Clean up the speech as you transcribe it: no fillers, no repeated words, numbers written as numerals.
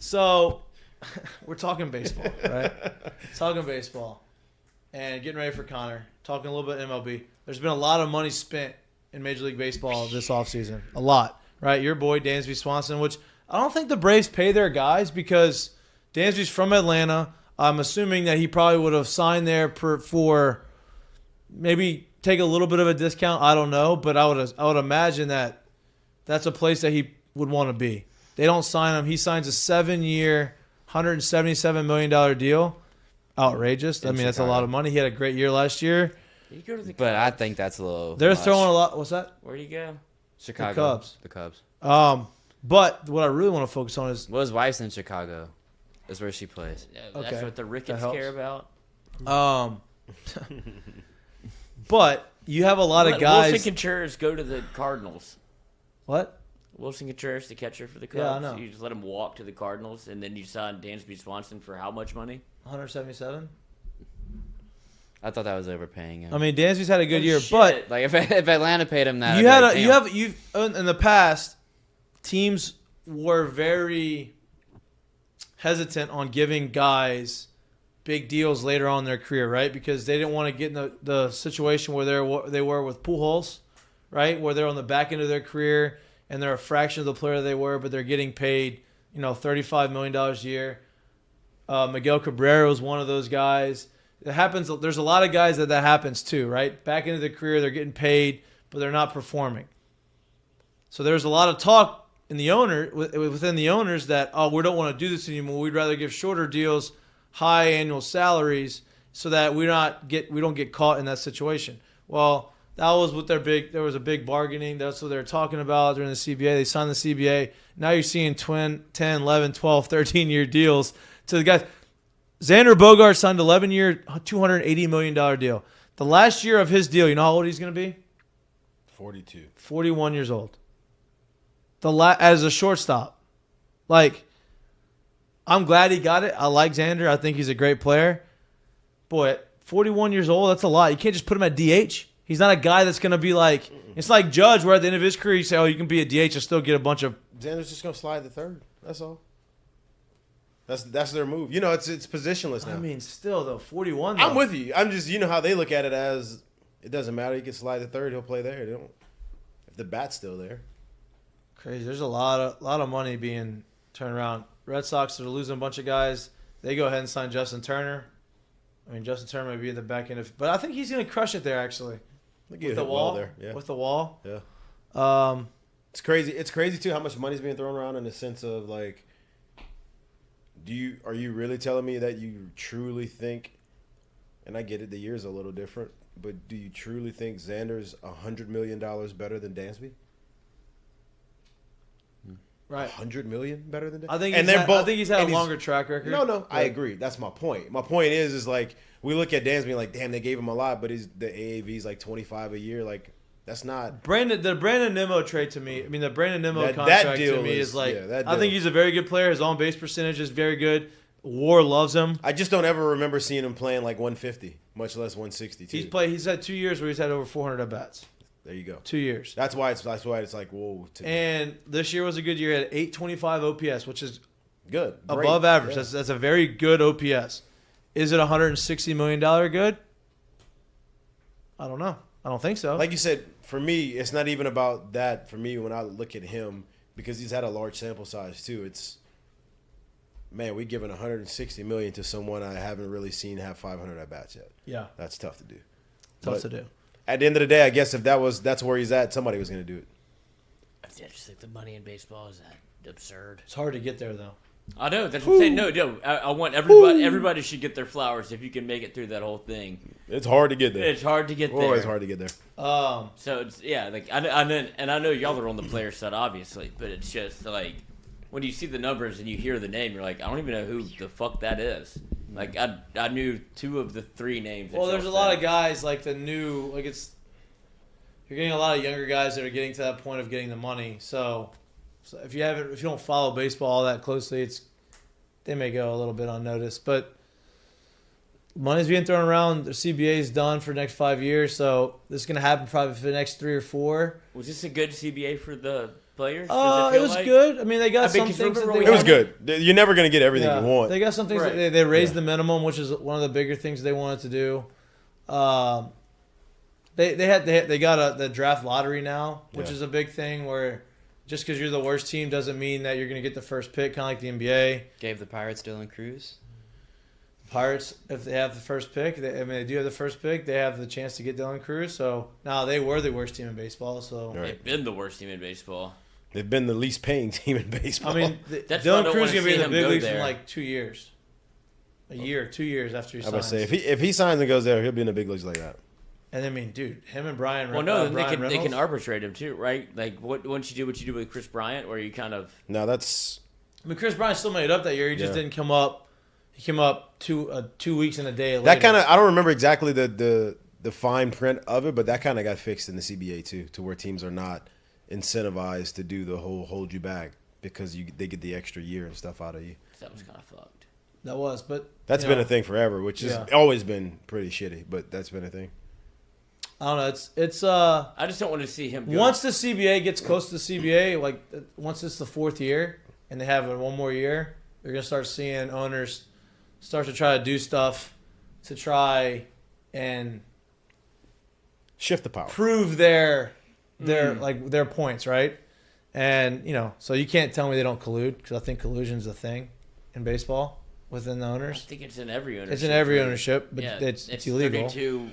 So we're talking baseball, right? Talking baseball and getting ready for Connor. Talking a little bit MLB. There's been a lot of money spent in Major League Baseball this offseason. A lot, right? Your boy, Dansby Swanson, which I don't think the Braves pay their guys because Dansby's from Atlanta. I'm assuming that he probably would have signed there for maybe take a little bit of a discount. I don't know, but I would imagine that that's a place that he would want to be. They don't sign him. He signs a 7-year, $177 million deal. Outrageous. I mean, that's a lot of money. He had a great year last year. Did he go to the Cubs? But I think that's a little They're much. throwing a lot. What's that? Where'd he go? Chicago. The Cubs. The Cubs. But what I really want to focus on is Well, his wife's in Chicago. That's where she plays. That's Okay. what the Ricketts That helps. care about. but you have a lot of guys. Wilson Contreras go to the Cardinals. What? Wilson Contreras, the catcher for the Cubs. Yeah, I know. You just let him walk to the Cardinals, and then you sign Dansby Swanson for how much money? 177. I thought that was overpaying him. I mean, Dansby's had a good year, shit. but like if Atlanta paid him that, you I'd had be a, like, you damn. have in the past teams were very hesitant on giving guys big deals later on in their career, right? Because they didn't want to get in the situation where they were with Pujols, right? Where they're on the back end of their career and they're a fraction of the player they were, but they're getting paid, $35 million a year. Miguel Cabrera was one of those guys. It happens. There's a lot of guys that happens too, right? Back into their career, they're getting paid, but they're not performing. So there's a lot of talk within the owners that, we don't want to do this anymore. We'd rather give shorter deals, high annual salaries, so that we don't get caught in that situation. Well, that was what there was a big bargaining. That's what they were talking about during the CBA. They signed the CBA. Now you're seeing 10, 11, 12, 13-year deals to the guys. Xander Bogaerts signed an 11-year, $280 million deal. The last year of his deal, you know how old he's going to be? 42. 41 years old. As a shortstop. Like, I'm glad he got it. I like Xander. I think he's a great player. Boy, at 41 years old, that's a lot. You can't just put him at DH. He's not a guy that's going to be like – it's like Judge, where at the end of his career, you say, you can be a DH and still get a bunch of – Xander's just going to slide to third. That's all. That's their move. It's positionless now. I mean, still, though, 41, though. I'm with you. I'm just, how they look at it as it doesn't matter. He can slide to third. He'll play there. They don't, if the bat's still there. Crazy. There's a lot of money being turned around. Red Sox are losing a bunch of guys. They go ahead and sign Justin Turner. I mean, Justin Turner may be in the back end but I think he's going to crush it there, actually. With the wall. There. Yeah. With the wall. Yeah. It's crazy. It's crazy too how much money's being thrown around in the sense of like, are you really telling me that you truly think, and I get it, the year's a little different, but do you truly think Xander's $100 million better than Dansby? Right. $100 million better than Dansby? I think he's had a longer track record. No, I agree. That's my point. My point is like we look at Dansby like, damn, they gave him a lot, but the AAV's like 25 a year. Like that's not the Brandon Nimmo trade to me. I mean, the Brandon Nimmo contract to me is like. I think he's a very good player. His on base percentage is very good. WAR loves him. I just don't ever remember seeing him playing like 150, much less 160. He's had 2 years where he's had over 400 at bats. There you go. 2 years. That's why it's like whoa. And this year was a good year at 825 OPS, which is good, above average. Yeah. That's a very good OPS. Is it $160 million good? I don't know. I don't think so. Like you said, for me, it's not even about that. For me, when I look at him, because he's had a large sample size too, it's man, we giving $160 million to someone I haven't really seen have 500 at bats yet. Yeah, that's tough to do. Tough to do. At the end of the day, I guess if that's where he's at, somebody was going to do it. I just think the money in baseball is that absurd. It's hard to get there, though. I know. That's what I'm saying. No. I want everybody. Everybody should get their flowers if you can make it through that whole thing. It's hard to get there. It's hard to get there. Always hard to get there. So it's like I know y'all are on the player side, obviously, but it's just like when you see the numbers and you hear the name, you're like, I don't even know who the fuck that is. Like I knew 2 of the 3 names. Well, there's a lot of guys like the new you're getting a lot of younger guys that are getting to that point of getting the money. So if you don't follow baseball all that closely, they may go a little bit unnoticed. But money's being thrown around. The CBA is done for the next 5 years, so this is going to happen probably for the next 3 or 4. Was this a good CBA for the players? It was good. I mean, they got some because things that remember they we It was had- good. You're never going to get everything you want. They got some things. Right. They raised the minimum, which is one of the bigger things they wanted to do. They got the draft lottery now, which Yeah. is a big thing. Where just because you're the worst team doesn't mean that you're going to get the first pick, kind of like the NBA. Gave the Pirates Dylan Cruz. Pirates, if they have the first pick, they do have the first pick. They have the chance to get Dylan Cruz. So now they were the worst team in baseball. So Right. They've been the worst team in baseball. They've been the least paying team in baseball. I mean, That's why I Dylan don't Cruz wanna is going to be see in the him big go leagues in there. like 2 years. A year, 2 years after he I would signs. say if he signs and goes there, he'll be in the big leagues like that. And I mean, dude, him and Brian. Well, no, then Brian they can Reynolds. arbitrate him too, right? Like once you do what you do with Chris Bryant, where you kind of Now that's I mean, Chris Bryant still made it up that year. He just Yeah. didn't come up. He came up 2 weeks and a day later. that kind of I don't remember exactly the fine print of it, but that kind of got fixed in the CBA too, to where teams are not incentivized to do the whole hold you back because they get the extra year and stuff out of you. that was kind of fucked. That was, but That's you been know, a thing forever, which has Yeah. always been pretty shitty, but that's been a thing. I don't know. It's I just don't want to see him go. once the CBA gets close to the CBA, like once it's the 4th year and they have one more year, you're gonna start seeing owners start to try to do stuff to try and Shift the power. prove their their points, right? And so you can't tell me they don't collude, because I think collusion's a thing in baseball within the I owners. think it's in every ownership. It's in every right? ownership, but Yeah, it's illegal. 32